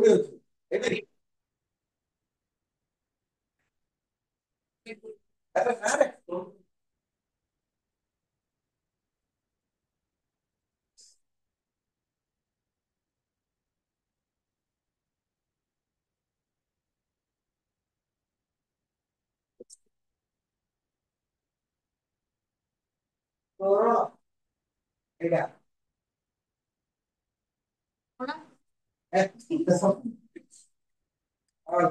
କୋଉଠି ଅଛି ଏଠି ଆରେ ନା ରେ ତୋର ଏଇଟା ଏ ହଁ,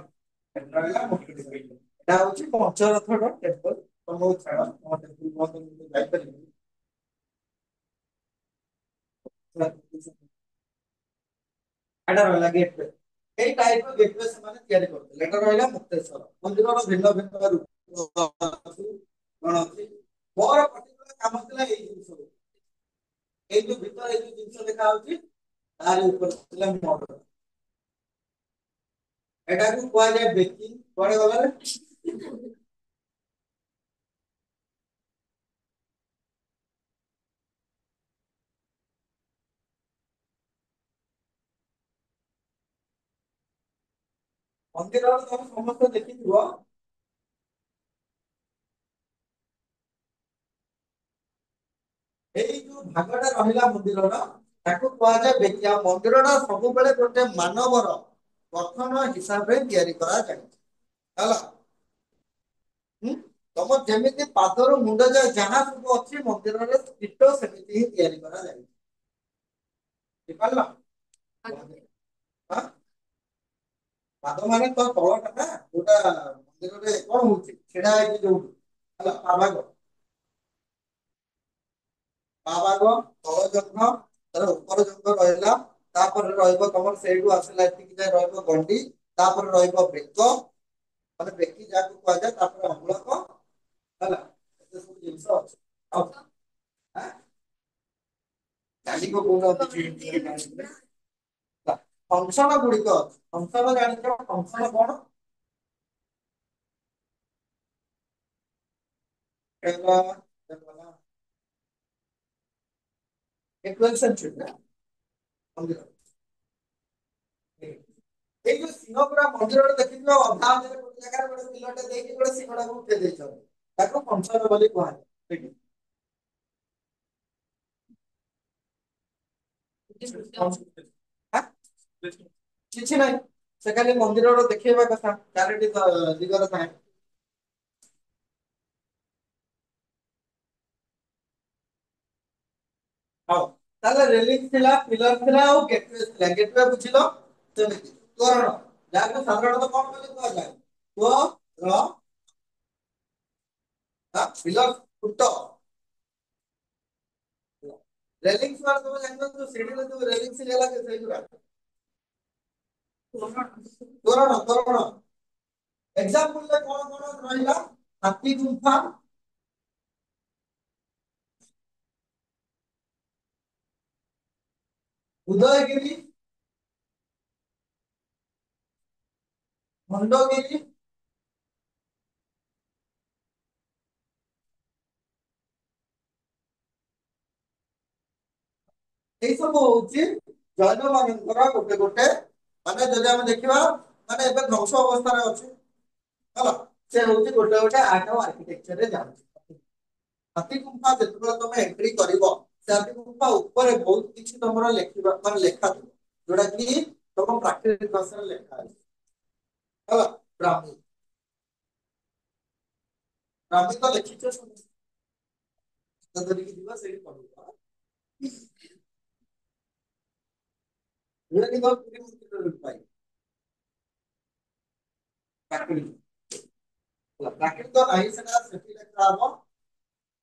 ଏଟା ହେଲା ମୁଖ୍ୟ ଏଟା ହଉଛି ପଞ୍ଚରଥର ଟେମ୍ପଲ ତମ ଛାଡ ମୋ ଟେମ୍ପଲ ମୁଁ ଯାଇପାରିବିନି ଏଟା ରହିଲା ଗେଟ୍ ଏଇ ଟାଇପର ଗେଟୱେ ସେମାନେ ତିଆରି କରୁଥିଲେ ଏଟା ରହିଲା ମୁକ୍ତେଶ୍ଵର ମନ୍ଦିରର ଭିନ୍ନ ଭିନ୍ନ ରୂପ ଅଛି କଣ ଅଛି ମୋର ପର୍ଟିକୁଲାର କାମ ଥିଲା ଏଇ ଜିନିଷ ଏଇ ଯୋଉ ଭିତରେ ଏଇ ଯୋଉ ଜିନିଷ ଦେଖା ହଉଛି ତାର ଉପରେ ଥିଲା ମୋର ଏଟାକୁ କୁହାଯାଏ ବେକିଂ କୁଆଡେ ଗଲାରେ ମନ୍ଦିରର ତମେ ସମସ୍ତେ ଦେଖିଥିବ ଏଇ ଯୋଉ ଭାଗଟା ରହିଲା ମନ୍ଦିରର ତାକୁ କୁହାଯାଏ ବେକି ଆଉ ମନ୍ଦିରଟା ସବୁବେଳେ ଗୋଟେ ମାନବର ଗଠନ ହିସାବରେ ତିଆରି କରାଯାଇଛି ହେଲା ହୁଁ? ତମ ଯେମିତି ପାଦରୁ ମୁଣ୍ଡ ଯାଏ ଯାହା ସବୁ ଅଛି ମନ୍ଦିରରେ ଡିଟୋ ସେମିତି ହିଁ ତିଆରି କରାଯାଇଛି ବୁଝିପାରିଲ ଆଁ? ପାଦ ମାନେ ତ ତଳଟା ନା ଯୋଉଟା ମନ୍ଦିରରେ କଣ ହଉଛି ଛିଡା ହେଇକି ଯୋଉଠି ହେଲା ପାବାଗ ପାବାଗ ତଳ ଜଙ୍ଘ ତାର ଉପର ଜଙ୍ଘ ରହିଲା ତାପରେ ରହିବ ତମର ସେଇଠୁ ଆସିଲା ଏତିକି ଯାଏ ରହିବ ଗଣ୍ଡି ତାପରେ ରହିବ ବେକ ମାନେ ବେକି ଯାହାକୁ କୁହାଯାଏ ତାପରେ ଅମଳକ ହେଲା ଏତେ ସବୁ ଜିନିଷ ଅଛି ଆଉ ଆଁ? ଚାଲିବ କୋଉଟା ଫଙ୍କସନ ଗୁଡିକ ଅଛି ଫଙ୍କସନ ଜାଣିଛ ଫଙ୍କସନ କଣ ହେଲା ଟୁଏଲ୍ଥ ସେଞ୍ଚୁରୀ ନା ମନ୍ଦିର ଏଇ ଯୋଉ ସିଂହପୁରା ମନ୍ଦିରରେ ଦେଖିଥିବ ଅଧା ଅଧରେ ଗୋଟେ ଜାଗାରେ ଗୋଟେ ପିଲଟେ ଦେଇକି ଗୋଟେ ସିଂହଟାକୁ ଉଠେଇ ଦେଇଛନ୍ତି ତାକୁ ଫଙ୍କସନ ବୋଲି କୁହାଯାଏ ସେଇଠି ଆଁ? କିଛି ନାହିଁ ସେ ଖାଲି ମନ୍ଦିରର ଦେଖେଇବା କଥା ଚାରିଟି ଦିଗରେ ଥାଏ ହଉ ତାହେଲେ ରେଲିଂ ଥିଲା ପିଲର ଥିଲା ଆଉ ଗେଟୱେ ଥିଲା ଗେଟୱେ ବୁଝିଲ ସେମିତି ତୋରଣ ଯାହାକୁ ସାଧାରଣତଃ କଣ ବୋଲି କୁହାଯାଏ ର ପିଲର ଖୁଣ୍ଟ ରେଲିଂ ମାନେ ତମେ ଜାଣିଛ ଯୋଉ ସିଡିରେ ଯୋଉ ରେଲିଂ ଲାଗେ ସେଇଗୁରା ତୋରଣ ତୋରଣ ଏକ୍ସାମ୍ପଲରେ କଣ କଣ ରହିଲା ହାତୀ ଗୁମ୍ଫା ଉଦୟଗିରି ଖଣ୍ଡଗିରି ଏଇ ସବୁ ହଉଛି ଜୈନ ମାନଙ୍କର ଗୋଟେ ଗୋଟେ ମାନେ ଯଦି ଆମେ ଦେଖିବା ମାନେ ଏବେ ଧ୍ୱଂସ ଅବସ୍ଥାରେ ଅଛି ହେଲା ସେ ହଉଛି ଗୋଟେ ଗୋଟେ ଆର୍ଟ ଆଉ ଆର୍କିଟେକ୍ଚରରେ ଯାଉଛି ହାତୀ ଗୁମ୍ଫା ଯେତେବେଳେ ତମେ ଏଣ୍ଟ୍ରି କରିବ ସେ ହାତୀ ଗୁମ୍ଫା ଉପରେ ବହୁତ କିଛି ତମର ଲେଖିବା ମାନେ ଲେଖାଥିବ ଯୋଉଟା କି ତମ ପ୍ରାକୃତିକ ଭାଷାରେ ଲେଖା ଅଛି ହେଲା ବ୍ରାହ୍ମୀ ବ୍ରାହ୍ମୀ ତ ଲେଖିଛ ଧରିକି ଯିବା ସେଇଠି ପଢିବା ଯୋଉଟା କି ତମ ପୁରୀ ମନ୍ଦିରରେ ପାଇ ପ୍ରାକୃତିକ ହେଲା ପ୍ରାକୃତିକ ନାହିଁ ସେଟା ସେଠି ଲେଖା ହବ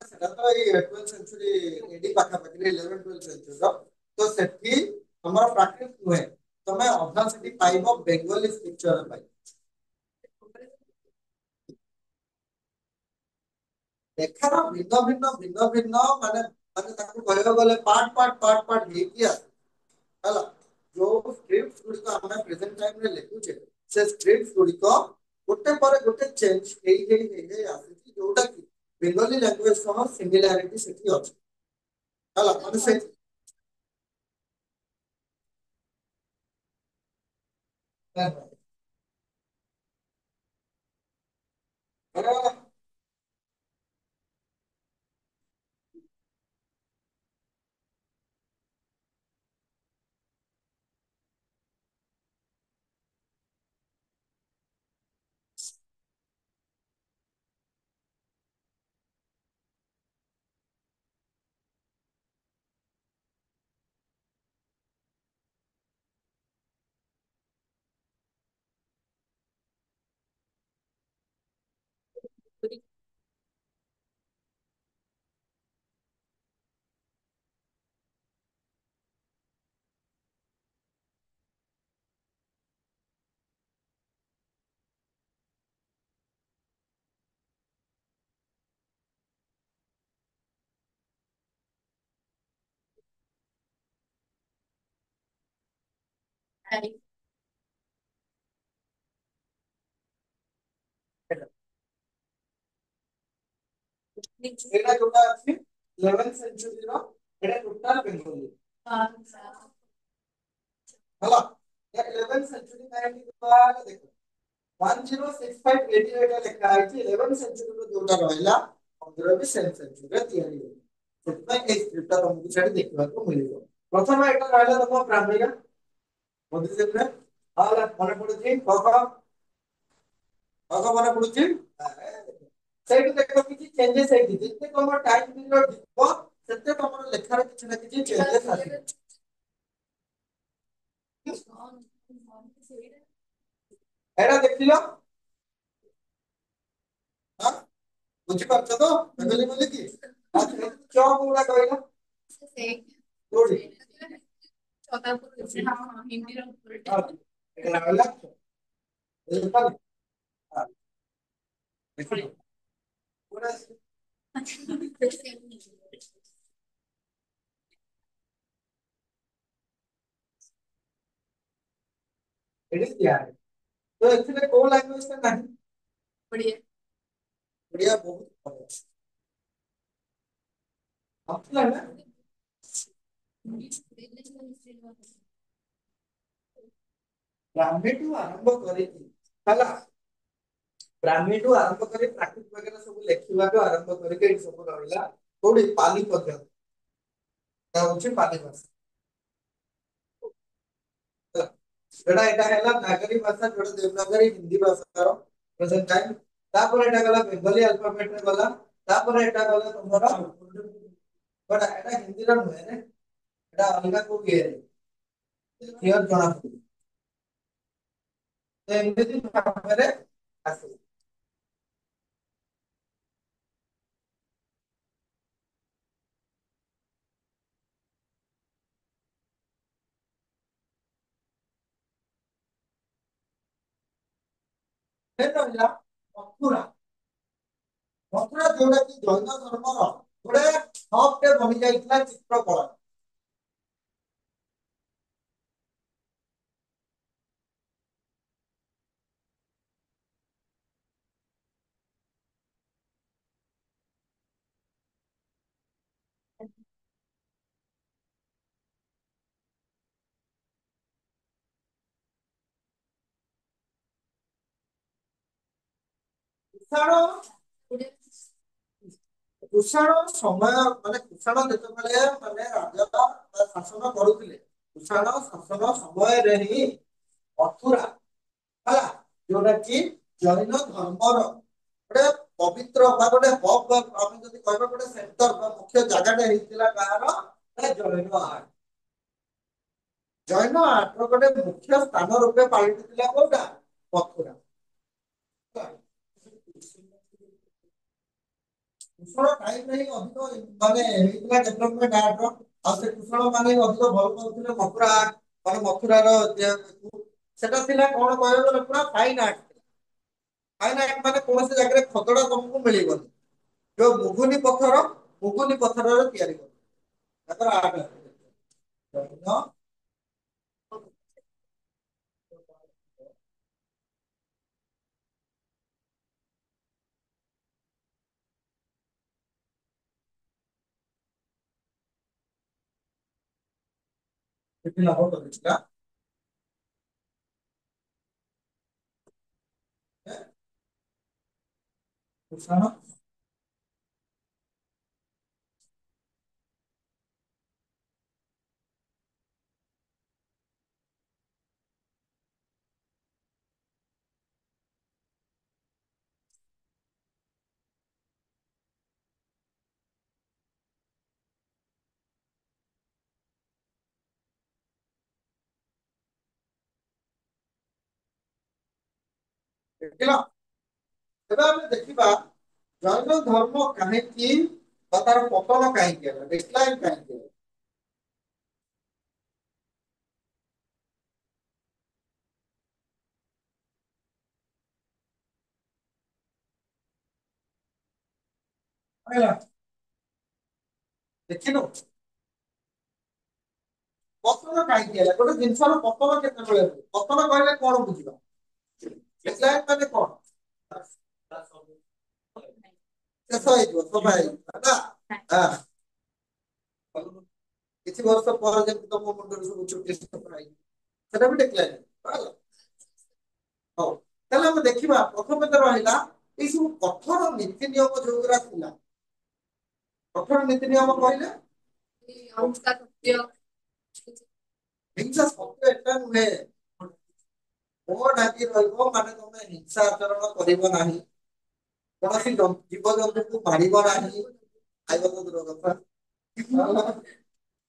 ସେଟା ତ ଏଇ 12th ସେଞ୍ଚୁରୀ ଏଡି ପାଖାପାଖି 11 12 ସେଞ୍ଚୁରୀର ତ ସେଠି ତମର ପ୍ରାକୃତିକ ନୁହେଁ ତମେ ଅଧା ସେଠି ପାଇବ ବେଙ୍ଗଲୀ ସ୍କ୍ରିପଚର ପାଇବ ଲେଖାର ଭିନ୍ନ ମାନେ ମାନେ ତାକୁ କହିବାକୁ ଗଲେ ପାର୍ଟ ହେଇକି ଆସେ ହେଲା ଯୋଉ ସ୍କ୍ରିପ୍ଟ ଗୁଡିକ ଆମେ ପ୍ରେଜେଣ୍ଟ ଟାଇମରେ ଲେଖୁଛେ ସେ ସ୍କ୍ରିପ୍ଟ ଗୁଡିକ ଗୋଟେ ପରେ ଗୋଟେ ଚେଞ୍ଜ ହେଇ ଆସୁଛି ଯୋଉଟା କି ବେଙ୍ଗଲୀ ଲାଙ୍ଗୁଏଜ ସହ ସିମିଲାରିଟି ସେଠି ଅଛି ହେଲା ମାନେ ସେ ଏଇଟା ଯୋଉଟା ଅଛି 11th ସେଞ୍ଚୁରୀର ଏଇଟା ଟୋଟାଲ ବେଙ୍ଗଲୀ ହେଲା। 11th ସେଞ୍ଚୁରୀ କାହିଁକି କୁହାଗଲା ଦେଖ 1065 AD ରେ ଏଟା ଲେଖା ହେଇଛି 11th ସେଞ୍ଚୁରୀର ଯୋଉଟା ରହିଲା ମନ୍ଦିର ବି ସେମ୍ ସେଞ୍ଚୁରୀରେ ତିଆରି ହେଇଛି ସେଥିପାଇଁ ଏଇ ସ୍କ୍ରିପ୍ଟଟା ତମକୁ ସେଠି ଦେଖିବାକୁ ମିଳିବ। ପ୍ରଥମେ ଏଟା ରହିଲା ତମ ପ୍ରାମିକା ବୁଝିଥିଲେ ଆଉ ମନେ ପଡୁଛି କହ କହ ମନେ ପଡୁଛି ସେଇଠୁ ଦେଖ କିଛି ଚେଞ୍ଜେସ୍ ହେଇଛି ଯେତେ ତମ ଟାଇମ ପିରିୟଡ ଯିବ ସେତେ ତମର ଲେଖାରେ କିଛି ନା କିଛି ଚେଞ୍ଜେସ୍ ଆସିବ। ଏଇଟା ଦେଖିଲ ହଁ ବୁଝିପାରୁଛ ତ ବେଙ୍ଗଲୀ ବୋଲିକି ଚ କୋଉଟା କହିଲ କୋଉଠି ହଁ, ଏଇଟା ରହିଲା ବୁଝିପାରିଲ? ହଁ, ଦେଖିଲ ପୁରା ଏଠି ତିଆରି ତ ଏଥିରେ କୋଉ ଲାଙ୍ଗୁଏଜ ଟା ନାହିଁ ଓଡ଼ିଆ ବହୁତ ଭଲ ନଥିଲା ନା ବ୍ରାହ୍ମୀଠୁ ଆରମ୍ଭ କରିକି ହେଲା ବ୍ରାହ୍ମୀଠୁ ଆରମ୍ଭ କରି ପ୍ରାକୃତ ବଗେରା ସବୁ ଲେଖିବାକୁ ଆରମ୍ଭ କରିକି ଏଠି ସବୁ ରହିଲା କୋଉଠି ପାଲି ପର୍ଯ୍ୟନ୍ତ ତା ହଉଛି ପାଲି ଭାଷା ହେଲା। ସେଟା ଏଟା ହେଲା ନାଗରୀ ଭାଷା ଯୋଉଟା ଦେବନାଗରୀ ହିନ୍ଦୀ ଭାଷାର ପ୍ରେଜେଣ୍ଟ ଟାଇମ୍ ତାପରେ ଏଟା ଗଲା ବେଙ୍ଗଲୀ ଆଲଫାବେଟ ରେ ଗଲା ତାପରେ ଏଟା ଗଲା ତମର ବଟ ଏଟା ହିନ୍ଦୀର ନୁହେଁ ରେ ଏଟା ଅଲଗା କୋଉ ଇଏରେ କ୍ଲିୟର ଜଣା ପଡୁଛି ତ ଏମିତି ଭାବରେ ଆସିବ ସେ ରହିଲା ମଥୁରା ମଥୁରା ଯୋଉଟା କି ଜୈନ ଧର୍ମର ଗୋଟେ ହବ୍ ଟେ ବନି ଯାଇଥିଲା ଚିତ୍ରକଳା କୁଷାଣ କୁଷାଣ ସମୟ ମାନେ କୁଷାଣ ଯେତେବେଳେ ମାନେ ରାଜା ଶାସନ କରୁଥିଲେ କୁଷାଣ ଶାସନ ସମୟରେ ହିଁ ମଥୁରା ହେଲା ଯୋଉଟା କି ଜୈନ ଧର୍ମର ଗୋଟେ ପବିତ୍ର ବା ଗୋଟେ ହବ୍ ବା ଆମେ ଯଦି କହିବା ଗୋଟେ ସେଣ୍ଟର ବା ମୁଖ୍ୟ ଜାଗାଟା ହେଇଥିଲା କାହାର ନା ଜୈନ ଆର୍ଟ ଜୈନ ଆର୍ଟ ର ଗୋଟେ ମୁଖ୍ୟ ସ୍ଥାନ ରୂପେ ପାଳିଥିଲା କୋଉଟା ମଥୁରା କୁଷାଣ ଟାଇମରେ ହିଁ ଅଧିକ ମାନେ ହେଇଥିଲା ଡେଭଲପମେଣ୍ଟ ଆର୍ଟ ର ଆଉ ସେ କୁଷାଣ ମାନେ ଅଧିକ ଭଲ ପାଉଥିଲେ ମଥୁରା ଆର୍ଟ ମାନେ ମଥୁରାର ସେଟା ଥିଲା କଣ କହିବାକୁ ଗଲେ ପୁରା ଫାଇନ୍ ଆର୍ଟ ଫାଇନ୍ ଆର୍ଟ ମାନେ କୌଣସି ଜାଗାରେ ଖତଡା ତମକୁ ମିଳିବନି ଯୋଉ ମୁଗୁନି ପଥରରେ ତିଆରି କର ତାଙ୍କର ଆର୍ଟ ଜୈନ ଲାଭ କରିଥିଲା ଭୂଷଣ ଦେଖିଲ। ଏବେ ଆମେ ଦେଖିବା ଜୈନ ଧର୍ମ କାହିଁକି ବା ତାର ପତନ କାହିଁକି ହେଲା, ଡିକ୍ଲାଇନ୍ କାହିଁକି ହେଲା? ହେଲା, ଦେଖିଲୁ ପତନ କାହିଁକି ହେଲା? ଗୋଟେ ଜିନିଷର ପତନ କେତେବେଳେ ହୁଏ? ପତନ କହିଲେ କଣ ବୁଝିବା? ଡିକ୍ଲାଇନ୍ ମାନେ କଣ? ଶେଷ ହେଇଯିବ, ସଭା ହେଇଯିବ ହେଲା। ହଁ, କିଛି ବର୍ଷ ପରେ ଯେମିତି ତମ ମୁଣ୍ଡରେ ସବୁ ଚୁଟି ସଫା ହେଇଯିବ, ସେଟା ବି ଡିକ୍ଲାଇନ୍ ହେଲା। ହଉ, ତାହେଲେ ଆମେ ଦେଖିବା ପ୍ରଥମେ ତ ରହିଲା ଏଇ ସବୁ କଠୋର ନୀତି ନିୟମ ଯୋଉଗୁରା ଥିଲା। କଠୋର ନୀତି ନିୟମ କହିଲେ ହିଂସା ଶବ୍ଦ ଏଟା ନୁହେଁ। ମୋ ଡାକି ରହିବ ମାନେ ତମେ ହିଂସା ଆଚରଣ କରିବ ନାହିଁ, କୌଣସି ଜୀବଜନ୍ତୁଙ୍କୁ ମାରିବ ନାହିଁ, ଖାଇବା ତ ଦୂର କଥା।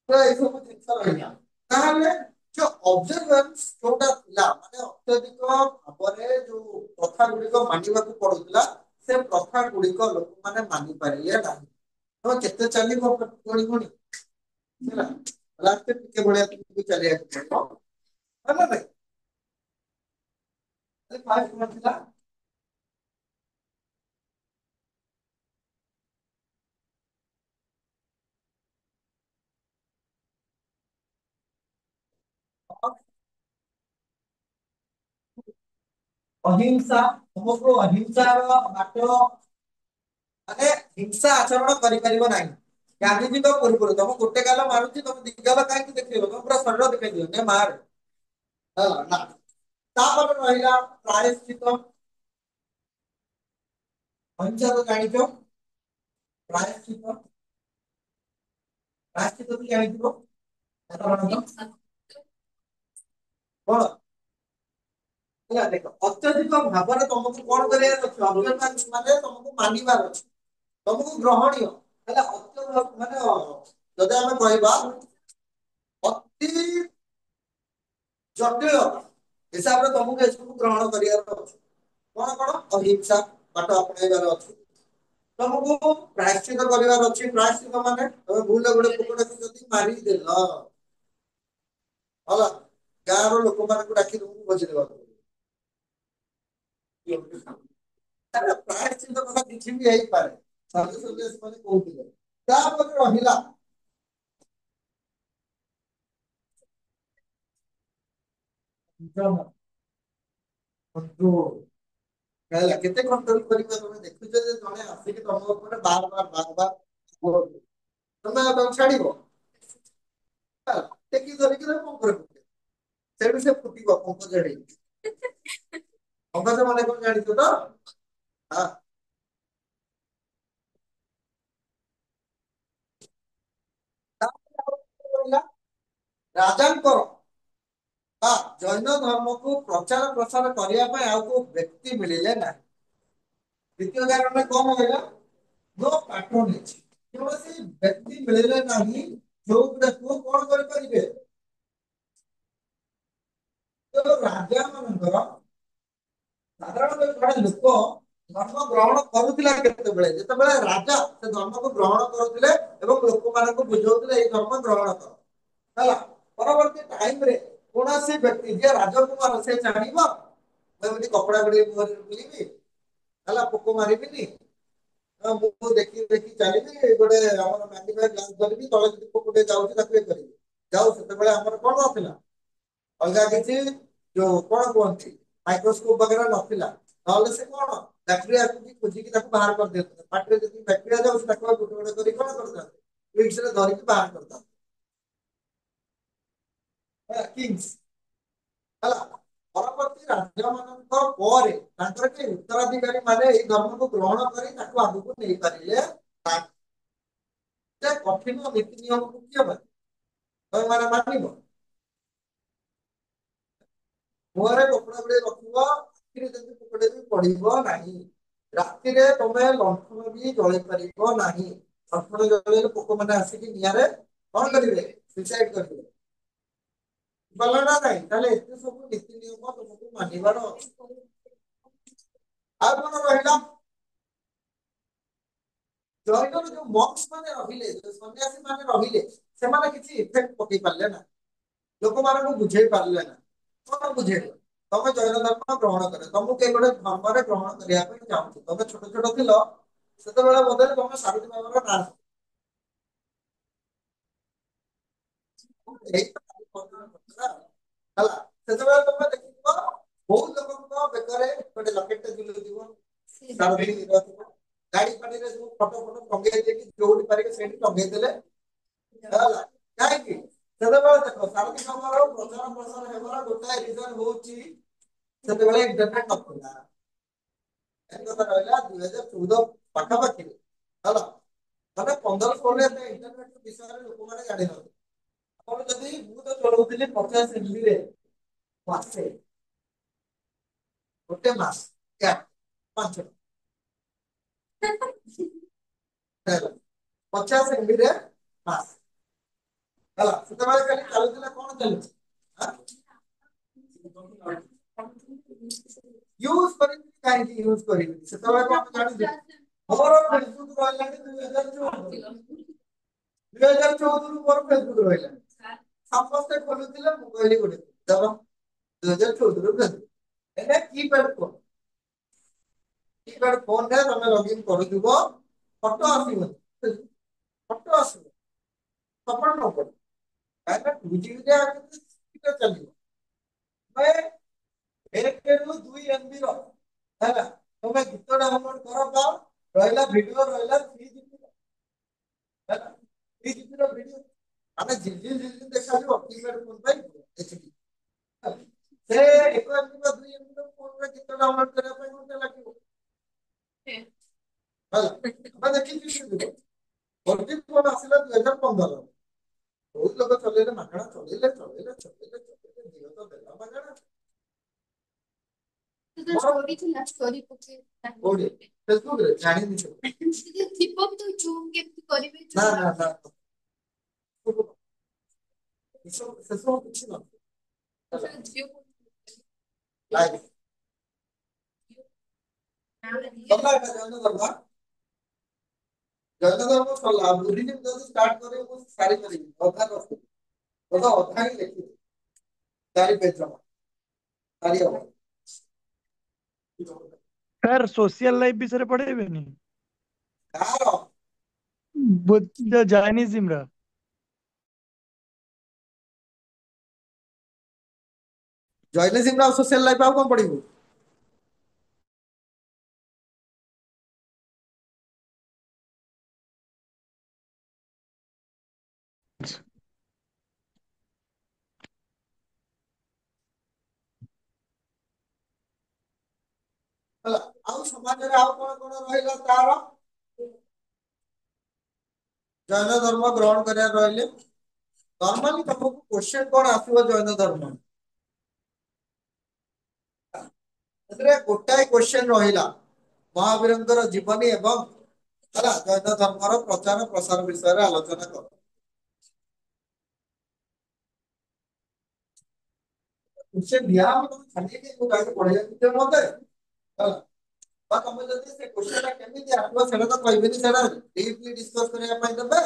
ତ ଏସବୁ ଜିନିଷ ରହିଲା। ତାହେଲେ ଯୋଉ ଅବଜରଭାନ୍ସ ଯୋଉଟା ଥିଲା ମାନେ ଅତ୍ୟଧିକ ଭାବରେ ଯୋଉ ପ୍ରଥା ଗୁଡିକ ମାନିବାକୁ ପଡୁଥିଲା, ସେ ପ୍ରଥା ଗୁଡିକ ଲୋକମାନେ ମାନି ପାରିଲେ ନାହିଁ। ତ କେତେ ଚାଲିବ ଗଣି ଗଣି ହେଲା, ଲାଷ୍ଟରେ ଟିକେ ଭଳିଆ ତୁମକୁ ଚାଲିବାକୁ ପଡିବ। ହେଲା ନାଇଁ? ଫାଷ୍ଟ କଣ ଥିଲା? ଅହିଂସା, ତୁମକୁ ଅହିଂସାର ବାଟ ମାନେ ହିଂସା ଆଚରଣ କରିପାରିବ ନାହିଁ। ଗାନ୍ଧିଜୀଙ୍କ ପୂର୍ବରୁ ତମ ଗୋଟେ ଗାଲ ମାରୁଛି, ତମେ ଦି ଗାଲ କାହିଁକି ଦେଖେଇବ? ତମ ପୁରା ଶରୀର ଦେଖେଇ ଦିଅ ନେ ମାର ହେଲା ନା। ତାପରେ ରହିଲା ପ୍ରାୟଶ୍ଚିତ। ଅହିଂସା ତ ଜାଣିଛ, ପ୍ରାୟଶ୍ଚିତ, ପ୍ରାୟଶ୍ଚିତ ବି ଜାଣିଥିବ ସାଧାରଣତଃ କଣ ହେଲା। ଦେଖ ଅତ୍ୟଧିକ ଭାବରେ ତମକୁ କଣ କରିବାର ଅଛି? ଅବଜର୍ଭାନ୍ସ ମାନେ ତମକୁ ମାନିବାର ଅଛି, ତମକୁ ଗ୍ରହଣୀୟ ହେଲା। ମାନେ ଯଦି ଆମେ କହିବା ଅତି ଜଟିଳ ହିସାବରେ ତମକୁ ଏସବୁ ଗ୍ରହଣ କରିବାର ଅଛି। କଣ କଣ? ଅହିଂସା ବାଟ ଆପଣେଇବାର ଅଛି, ତମକୁ ପ୍ରାୟଶ୍ଚିତ କରିବାର ଅଛି। ପ୍ରାୟଶ୍ଚିତ ମାନେ ତମେ ଭୁଲରେ ଗୋଟେ କୁକୁରକୁ ଯଦି ମାରିଦେଲ ହେଲା, ଗାଁର ଲୋକମାନଙ୍କୁ ଡାକି ତମକୁ ଭୋଜି ଦେବାକୁ ତାହେଲେ ପ୍ରାୟଶ୍ଚିତ କଥା କିଛି ବି ହେଇପାରେ, ସାଧୁ ସେମାନେ କହୁଥିଲେ। ତାପରେ ରହିଲା କଣ୍ଟ୍ରୋଲ ହେଲା। କେତେ କଣ୍ଟ୍ରୋଲ କରିବ? ତମେ ଦେଖୁଛ ଯେ ଜଣେ ଆସିକି ତମ ଉପରେ ବାର ବାର ବାର ବାର କୁହନ୍ତୁ, ତମେ ଆଉ ତାକୁ ଛାଡିବ? ଟେକି ଧରିକି ତାକୁ ଉପରେ ପକେଇବ, ସେଠୁ ସେ ଫୁଟିବ ପଙ୍କଜ ହେଇକି। ପଙ୍କଜ ମାନେ କଣ ଜାଣିଛ ତ? ହଁ, ତାପରେ ଆଉ ଗୋଟେ ରହିଲା ରାଜାଙ୍କର ବା ଜୈନ ଧର୍ମକୁ ପ୍ରଚାର ପ୍ରସାର କରିବା ପାଇଁ ଆଉ କୋଉ ବ୍ୟକ୍ତି ମିଳିଲେ ନାହିଁ। ଦ୍ୱିତୀୟ କାରଣ କଣ ରହିଲା? ନୋ ପାଟ୍ରୋନେଜ। କୌଣସି ବ୍ୟକ୍ତି ମିଳିଲେ ନାହିଁ ଯୋଉଟାକୁ କଣ କରିପାରିବେ? ତ ରାଜା ମାନଙ୍କର ସାଧାରଣତଃ ଜଣେ ଲୋକ ଧର୍ମ ଗ୍ରହଣ କରୁଥିଲା କେତେବେଳେ? ଯେତେବେଳେ ରାଜା ସେ ଧର୍ମକୁ ଗ୍ରହଣ କରୁଥିଲେ ଏବଂ ଲୋକମାନଙ୍କୁ ବୁଝାଉଥିଲେ ଏଇ ଧର୍ମ ଗ୍ରହଣ କର ହେଲା। ପରବର୍ତ୍ତୀ ଟାଇମରେ କୌଣସି ବ୍ୟକ୍ତି ଯିଏ ରାଜକୁମାର ସେ ଚାହିଁବ ମୁଁ ଏମିତି କପଡା ଗୁଡିକ ମୁହଁରେ ବୁଲିବି ହେଲା, ପୋକ ମାରିବିନି, ମୁଁ ଦେଖି ଦେଖି ଚାଲିବି, ଗୋଟେ ଆମର ମାଗିବା ଗ୍ଲାସ ଧରିବି, ତଳେ ଯଦି ପୋକଟେ ଯାଉଛି ତାକୁ ଇଏ କରିବି। ଯାଉ ସେତେବେଳେ ଆମର କଣ ନଥିଲା? ଅଲଗା କିଛି ଯୋଉ କଣ କୁହନ୍ତି ମାଇକ୍ରୋସ୍କୋପ ବଗେରା ନଥିଲା। ନହେଲେ ସେ କଣ ବ୍ୟାକ୍ଟେରିଆକୁ ଖୋଜିକି ତାକୁ ବାହାର କରିଦିଅନ୍ତେ। ପାଟିରେ ଯଦି ବ୍ୟାକ୍ଟେରିଆ ଯାଉଛି ତାକୁ ଗୋଟେ ଗୋଟେ କରି କଣ କରିଥାନ୍ତେ? ଧରିକି ବାହାର କରିଥାନ୍ତେ। ହେଲା କିଙ୍ଗସ୍ ହେଲା। ପରବର୍ତ୍ତୀ ରାଜାମାନଙ୍କ ପରେ ତାଙ୍କର କି ଉତ୍ତରାଧିକାରୀ ମାନେ ଏଇ ଧର୍ମକୁ ଗ୍ରହଣ କରି ତାକୁ ଆଗକୁ ନେଇପାରିଲେ ନାହିଁ। ଯେ କଠିନ ନୀତି ନିୟମକୁ କିଏ ମାନେ ତମେ ମାନେ ମାନିବ? ମୁହଁରେ କପଡା ଗୁଡେ ରଖିବ, ଆଖିରେ ଯଦି କୁକୁଡେ ବି ପଡିବ ନାହିଁ। ରାତିରେ ତମେ ଲଣ୍ଠନ ବି ଜଳେଇ ପାରିବ ନାହିଁ। ଲଣ୍ଠନ ଜଳେଇଲେ ପୋକମାନେ ଆସିକି ନିଆଁରେ କଣ କରିବେ? ସୁଇସାଇଡ କରିବେ। ଭଲ ନା ନାଇଁ? ତାହେଲେ ଏତେ ସବୁ ନୀତି ନିୟମ ତମକୁ ମାନିବାର ଅଛି। ଆଉ କଣ ରହିଲା? ଜୈନର ଯୋଉ ମକ୍ସ ମାନେ ରହିଲେ, ଯୋଉ ସନ୍ନ୍ୟାସୀ ମାନେ ରହିଲେ, ସେମାନେ କିଛି ଇଫେକ୍ଟ ପକେଇ ପାରିଲେ ନା, ଲୋକମାନଙ୍କୁ ବୁଝେଇ ପାରିଲେ ନା। କଣ ବୁଝେଇଲେ? ତମେ ଜୈନ ଧର୍ମ ଗ୍ରହଣ କର, ତମକୁ କେହି ଗୋଟେ ଧର୍ମରେ ଗ୍ରହଣ କରିବା ପାଇଁ ଚାହୁଁଛ, ତମେ ଛୋଟ ଛୋଟ ଥିଲ ସେତେବେଳେ ବୋଧେ ତମେ ସାବିତ୍ରୀ ବାବାର ନାଁ ହେଲା, ସେତେବେଳେ ତମେ ଦେଖିଥିବ ବହୁତ ଲୋକଙ୍କ ବେକରେ ଗୋଟେ ଲକେଟଟେ ଝୁଲୁଥିବ, ଗାଡି ଫାଡିରେ ସବୁ ଫଟୋ ଫଟୋ ଟଙ୍ଗେଇ ଦେଇକି ଯୋଉଠି ପାରିବେ ସେଇଠି ଟଙ୍ଗେଇ ଦେଲେ ହେଲା। କାହିଁକି? ସେତେବେଳେ ଦେଖ ସାରଥୀ ସମୟର ପ୍ରଚାର ପ୍ରସାର ହେବାର ଗୋଟାଏ ରିଜନ ହଉଛି ସେତେବେଳେ ଇଣ୍ଟରନେଟ ନଥିଲା। ଏ କଥା ରହିଲା 2014 ପାଖାପାଖି ହେଲା, ମାନେ 15 16 ଇଣ୍ଟରନେଟ ବିଷୟରେ ଲୋକମାନେ ଜାଣିନଥିଲେ। ଆପଣ ଯଦି ମୁଁ ତ ଚଳଉଥିଲି 50 MB ରେ ମାସେ, ଗୋଟେ ମାସ 5 50 MB ରେ ମାସ ହେଲା। ସେତେବେଳେ ଖାଲି ଚାଲୁଥିଲା କଣ ଚାଲୁଛି ୟୁଜ କରିବି, କାହିଁକି ୟୁଜ କରିବି? ସେତେବେଳେ କଣ ଜାଣିଛି ମୋର ଫେସବୁକ ରହିଲାଣି 2014 ମୋର ଫେସବୁକ ରହିଲାଣି। ସମସ୍ତେ ଖୋଲୁଥିଲେ, ମୁଁ କହିଲି ଗୋଟେ ଧର 2014 ଫେସବୁକ। ଏବେ କିପ୍ୟାଡ ଫୋନ, କିପ୍ୟାଡ ଫୋନରେ ତମେ ଲଗଇନ କରୁଥିବ, ଫଟୋ ଆସିବନି, ଫଟୋ ଆସିବ ସପୋର୍ଟ ନ କର, କାହିଁକିନା 2G ଚାଲିବ। ଏକ ରୁ 2 MB ର ହେଲା, ତମେ ଗୀତ ଡାଉନଲୋଡ କର ପାଅ, ରହିଲା ଭିଡିଓ ରହିଲା 3 GB ହେଲା, 3 GB ର ଭିଡିଓ ଆମେ ଝିଲଝିଲ ଝିଲଝିଲ ଦେଖାଯିବ କିପ୍ୟାଡ ଫୋନ ପାଇଁ ଏତିକି। ସେ 1 MB ବା 2 MB ର ଫୋନରେ ଗୀତ ଡାଉନଲୋଡ କରିବା ପାଇଁ ଗୋଟେ ଲାଗିବ ହେଲା। ଆମେ ଦେଖିଛୁ 4G ଫୋନ ଆସିଲା 2015, ବହୁତ ଲୋକ ଚଲେଇଲେ, ମାଗଣା ଚଲେଇଲେ ଚଲେଇଲେ ଚଲେଇଲେ ଚଲେଇଲେ, ଦିଅ ତ ଦେଲା ମାଗଣା। କୋଉଠି? ଫେସବୁକରେ ଜାଣିନି ନା ନା ନା, ସେସବୁ କିଛି ନଥିଲା। ଲାଇଭ ଗଲା ଏଟା ଜୈନ ଧର୍ମ, ଜୈନ ଧର୍ମ ସରିଲା। ବୁଦ୍ଧିଜିମ୍ ଯଦି ଷ୍ଟାର୍ଟ କରିବେ ମୁଁ ସାରିପାରିବି, ଅଧା କରିଦେବି, ଅଧା ହିଁ ଲେଖିବି 4 ପେଜ ଜମା ସାରି ହବ। ସାର୍ ସୋସିଆଲ ଲାଇଫ ବିଷୟରେ ପଢେଇବେନି? କାହାର? ଜାଇନିଜିମ ର? ଜୈନିଜିମ୍ ଆଉ ସୋସିଆଲ ଲାଇଫ ଆଉ କଣ ପଢିବୁ? ହେଲା, ଆଉ ସମାଜରେ ଆଉ କଣ କଣ ରହିଲା ତାର? ଜୈନ ଧର୍ମ ଗ୍ରହଣ କରିବା ରହିଲେ ନର୍ମାଲି ତମକୁ କ୍ୱେଶ୍ଚନ କଣ ଆସିବ ଜୈନ ଧର୍ମ, ସେଥିରେ ଗୋଟାଏ କ୍ୱେଶ୍ଚନ ରହିଲା ମହାବୀରଙ୍କର ଜୀବନୀ ଏବଂ ହେଲା ଜୈନ ଧର୍ମର ପ୍ରଚାର ପ୍ରସାର ବିଷୟରେ ଆଲୋଚନା କର। ସେ ଦିଆହବ, ତମେ ଛାଡିକି ମୁଁ କାହିଁକି ପଢେଇବାକୁ ଦିଅ ମତେ ହେଲା। ବା ତମେ ଯଦି ସେ କ୍ୱେଶ୍ଚନ ଟା କେମିତି ଆସିବ ସେଇଟା ତ କହିବେନି, ସେଇଟା ଡିପଲି ଡିସକସ କରିବା ପାଇଁ ଦେବେ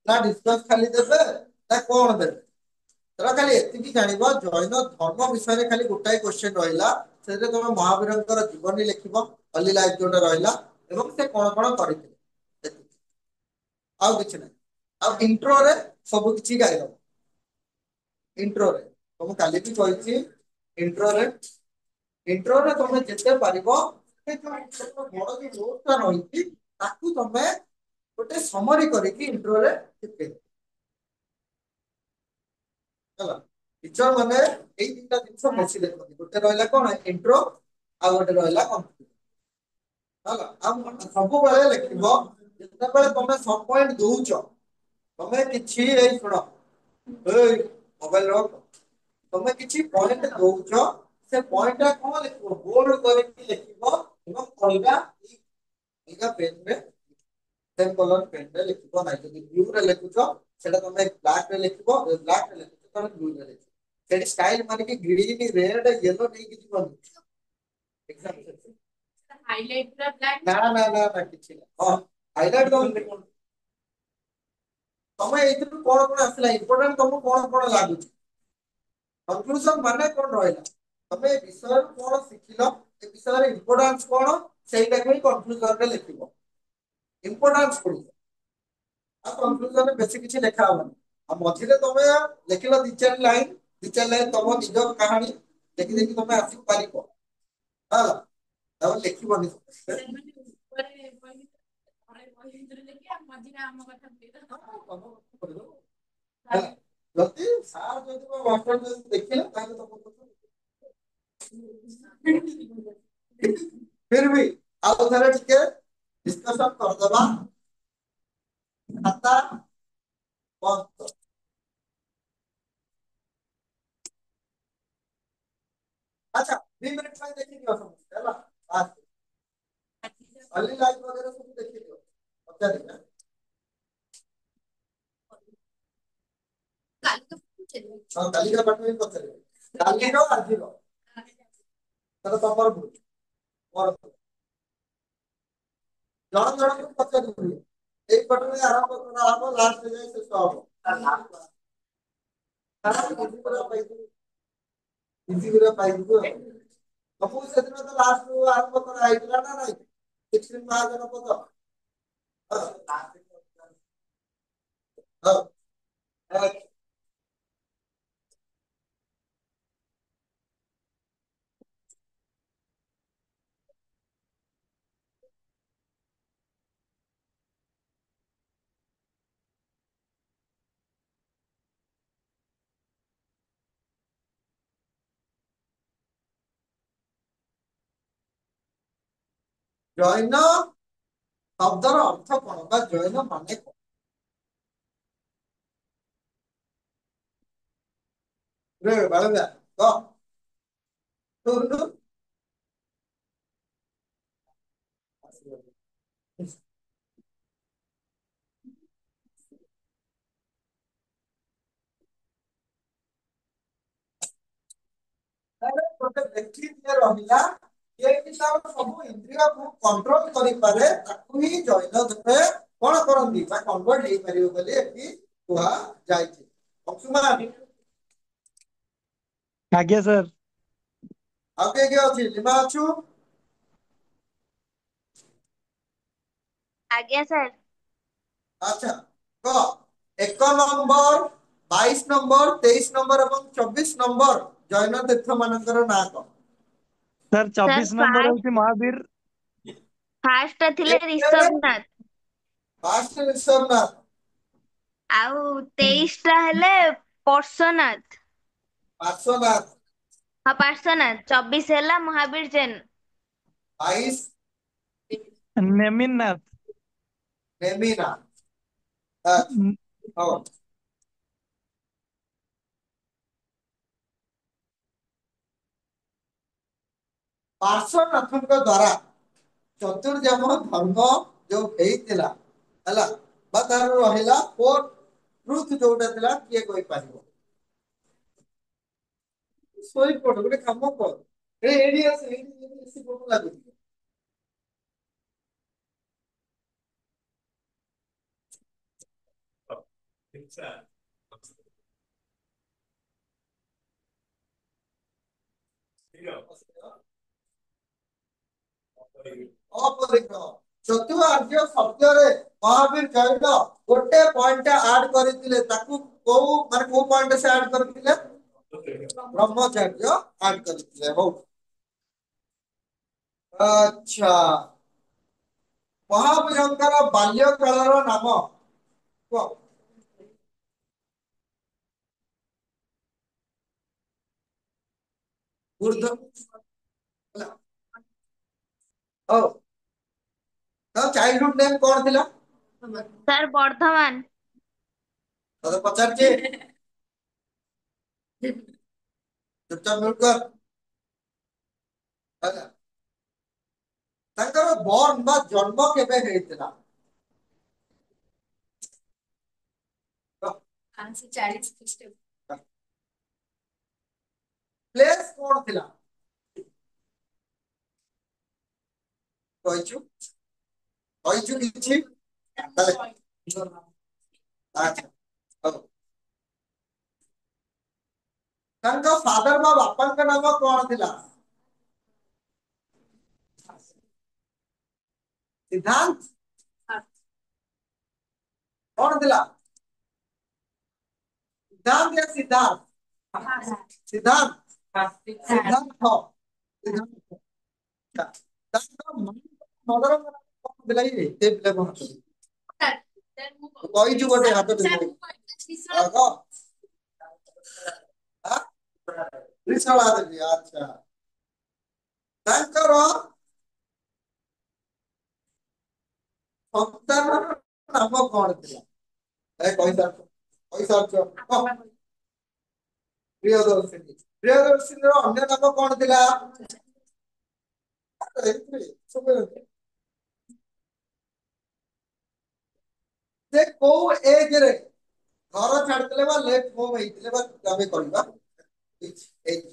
ନା ଡିସକସ ଖାଲି ଦେବେ ନା କଣ ଦେବେ? ସେଟା ଖାଲି ଏତିକି ଜାଣିବ ଜୈନ ଧର୍ମ ବିଷୟରେ ଖାଲି ଗୋଟାଏ କ୍ୱେଶ୍ଚନ ରହିଲା, ସେଥିରେ ତମେ ମହାବୀରଙ୍କର ଜୀବନୀ ଲେଖିବ, ହଲି ଲାଇଫ ଯୋଉଟା ରହିଲା, ଏବଂ ସେ କଣ କଣ କରିଥିଲେ ଏତିକି, ଆଉ କିଛି ନାହିଁ। ଆଉ ଇଣ୍ଟ୍ରୋରେ ସବୁ କିଛି ଗାଇଦବ। ଇଣ୍ଟ୍ରୋରେ ମୁଁ କାଲି ବି କହିଛି, ଇଣ୍ଟ୍ରୋରେ ତମେ ଯେତେ ପାରିବ ସେ ଯୋଉ ବଡ ଯୋଉ ନୋଟଟା ରହିଛି ତାକୁ ତମେ ଗୋଟେ ସମରି କରିକି ଇଣ୍ଟ୍ରୋରେ ହେଲା। टीचर माने एई तीनटा जिंस बेसी देखନ୍ତି गोटे रहला कोन इंट्रो आ गोटे रहला कंक्लूजन होला आ सब बेले लिखिबो जते बेले तमे सब पॉइंट दोउचो तमे किछि एई सुनो एई मोबाइल रख तमे किछि पॉइंट दोउचो से पॉइंट कोन लिखिबो बोल्ड करके लिखिबो एवं अलगा एका पेन में सेम कलर पेन रे लिखिबो नै जदि ब्लू रे लिखुचो सेटा तमे ब्लैक रे लिखिबो ब्लैक रे लिखुचो तमे ब्लू रे लिखिबो सेट स्टाइल माने कि ग्रीन रेड येलो नहीं किछि बन एग्जांपल हाइलाइट पूरा ब्लैक ना किछि ना हां हाइलाइट तो तमे एथु कोन कोन आसला इंपोर्टेंट तमु कोन कोन लागु कंक्लूजन माने कोन रहला तमे विषय कोन सिखिलो ए विषय रे इंपोर्टेंस कोन सेटा को कंक्लूजन रे लिखिबो इंपोर्टेंस कोन आ कंक्लूजन रे बेसी किछि लेखा होबनी आ मझिले तमे लिखिलो दी चार लाइन तम निज कहानी देखि देखि तमे आसी पारिबो हां तब लिखिबोनी ଯଦି ସାର୍ ଯଦି ମାଷ୍ଟର ଯଦି ଦେଖିଲେ ତାହେଲେ ତ फिर भी ଆଉ ଥରେ ଟିକେ डिस्कशन करदबा खाता बंद अच्छा 2 मिनिट में देखि दियो समझ हैला बात अली लाइव वगैरह सब देखि दियो अच्छा ठीक है हां कालिका पाठ में पछरे कालिका आजिरो तर तपर भूल और जण जण को पछरे एक पट में आरंभ करा हम लास्ट में से सब इजी पूरा पाइबो हम सेदिन तो लास्ट आरंभ करा आइतला ना नहीं 16 महाजन पद हां जैन शब्दर अर्थ कोन बा जैन माने कोन रे बालगा तो तो अरे गोटे व्यक्ति जे रहिला ये कि तार सब इंद्रिय को कंट्रोल करि पारे ताकू ही जैन धर्मे कोन करंदी बा कन्वर्ट हे परियो बोले एठी कुआ जाय छी अंशुमान आज्ञा सर। आगे के अछि लिमा अछु आज्ञा सर। अच्छा क 1 नंबर 22 नंबर 23 नंबर एवं 24 नंबर जैन तीर्थ मानकर ना क सर सर 24 नंबर होती महावीर। फास्ट थिले ऋषभनाथ फास्ट ऋषभनाथ आउ 23 टा हेले पर्शनाथ पार्श्वनाथ हाँ पार्शनाथ 24 हेला महावीर जैन 22 नेमिनाथ। नेमिना अच्छा हो पार्श्वनाथଙ୍କ द्वारा चतुर्जाम धर्म जो हेइतिला हला बा तार रहिला फोर ट्रुथ जोटा थिला किए कोइ पारिबो सोई पड़ गोटे काम कर ए एरिया से एसी कोन लागु अपरिग्रह चतुर्थ शब्द रे महावीर जैन गोटे पॉइंट ऐड करथिले ताकू को माने को पॉइंट से ऐड करथिले ब्रह्मचर्य ऐड करथिले हो अच्छा महावीरंकर बाल्य कालर नाम को ऊर्ध्व ହେଲା। ହଉ ତ ଚାଇଲ୍ଡହୁଡ ନେମ୍ କଣ ଥିଲା? ସାର୍ ବର୍ଦ୍ଧମାନ। ତତେ ପଚାରୁଛି ଚୁପଚାପ ମ୍ୟୁଟ କର ହେଲା। ତାଙ୍କର ବର୍ନ ବା ଜନ୍ମ କେବେ ହେଇଥିଲା? 540 ଖ୍ରୀଷ୍ଟ। ପ୍ଲେସ୍ କଣ ଥିଲା କହିଛୁ? କହିଛୁ କିଛି? ଆଚ୍ଛା ହଉ। ତାଙ୍କ ଫାଦର ବା ବାପାଙ୍କ ନାମ କଣ ଥିଲା? ସିଦ୍ଧାନ୍ତ କଣ ଥିଲା? सिद्धांत या सिद्धार्थ? सिद्धांत सिद्धांत हो सिद्धांत। मदर दिलाई ते पिले कोन कोई जो गोटे हाथ दे आगो हां रिसला दे अच्छा तांकर संतान नाम कोन थिला? ए पैसा प्रियदर्शिनी प्रियदर्शिनी रो अन्य नाम कोन थिला? से को एज रे घर छाड़ले बा लेट होम हेतिले बा तबे करबा एज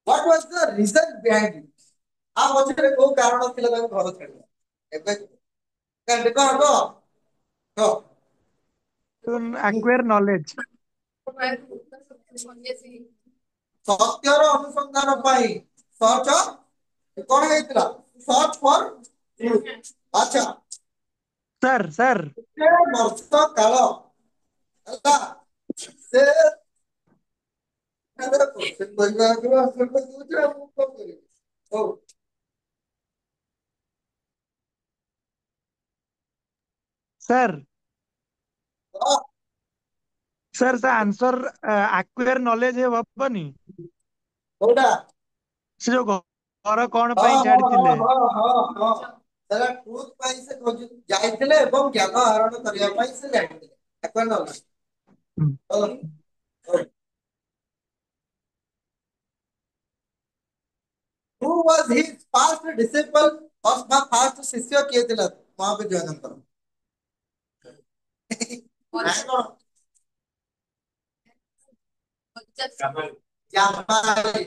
What was the reason behind it? आ पछरे को कारण थिला ताको घर छाड़िया एबे कांड को हबो हो To acquire knowledge. ସତ୍ୟର ଅନୁସନ୍ଧାନ ପାଇଁ ସର୍ଚ୍ଚ କଣ ହେଇଥିଲା? ସର୍ଚ୍ଚ ଫର ଆଚ୍ଛା Sir. ବର୍ଷ କାଳ ହେଲା ସେ କୋଶ୍ଚିନ୍ କହିବା ଆଗରୁ ଆନ୍ସର କରିଦଉଛି ଆଉ ମୁଁ କଣ କରିବି? ହଉ Sir. ତ Sir, the answer acquire knowledge ହବନି। କୋଉଟା? ସେ ଯୋଉ ଘର କଣ ହଁ ପାଇଁ ହଁ ହଁ ଛାଡିଥିଲେ? ହଁ ହଁ ହଁ ସେଟା ଟ୍ରୁଥ ପାଇଁ ସେ ଯାଇଥିଲେ ଏବଂ ଜ୍ଞାନ ଆହରଣ କରିବା ପାଇଁ ସେ ଯାଇଥିଲେ। Acquire knowledge। ହଉ ହଉ। Who was his first disciple or first ଶିଷ୍ୟ କିଏ ଥିଲା ମହାବୀର ଜୈନଙ୍କର? ନା କଣ? ଜାପାନୀ।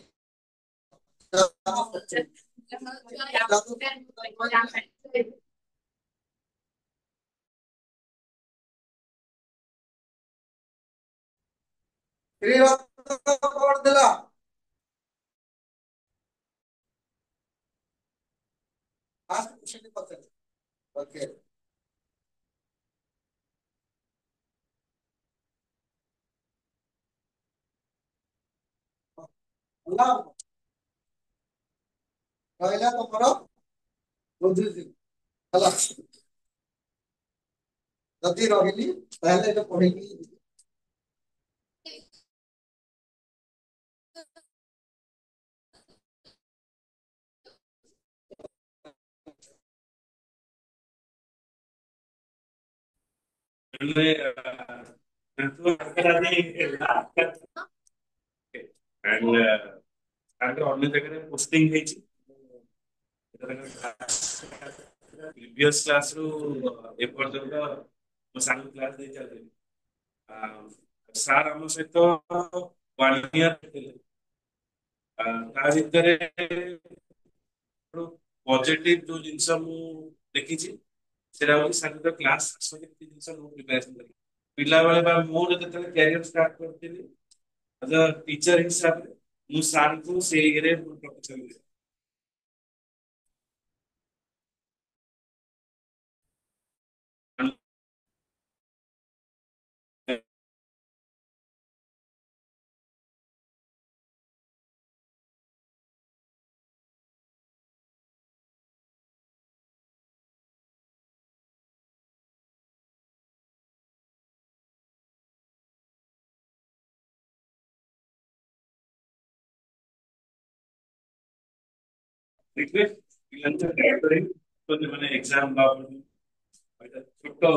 ଶ୍ରୀରତ୍ନ କଣ ଥିଲା? ଫାଷ୍ଟ କ୍ୱେଶ୍ଚନ ପଚାର। ଓକେ ହେଲା ରହିଲା ତମର ବୁଦ୍ଧିଜୀବୀ ହେଲା। ଯଦି ରହିଲି ତାହେଲେ ଏଟା ପଢେଇକି ତାଙ୍କର ଅନ୍ୟ ଜାଗାରେ ପୋଷ୍ଟିଂ ହେଇଛି। ପ୍ରିଭିୟସ୍ କ୍ଲାସରୁ ଏପର୍ଯ୍ୟନ୍ତ ମୋ ସାଙ୍ଗ କ୍ଲାସ ଦେଇ ଚାଲିଥିଲି। ସାର୍ ଆମ ସହିତ 1 ଇୟର ଥିଲେ। ତା ଭିତରେ ପଜିଟିଭ ଯୋଉ ଜିନିଷ ମୁଁ ଦେଖିଛି ସେଟା ହଉଛି ସାର୍ କ୍ଲାସ ଜିନିଷ ମୁଁ ପ୍ରିପାରେସନ କଲି ପିଲାବେଳେ ବା ମୁଁ ଯେତେବେଳେ କ୍ୟାରିୟର ଷ୍ଟାର୍ଟ କରିଥିଲି ଆଜ ଟିଚର ହିସାବରେ ମୁଁ ସାର୍ଙ୍କୁ ସେଇ ଇଏରେ ପ୍ରତିଛବି రిక్వెస్ట్ వీళ్ళంతా కొన్ని మన ఎగ్జామ్ బాగుంది చుట్టూ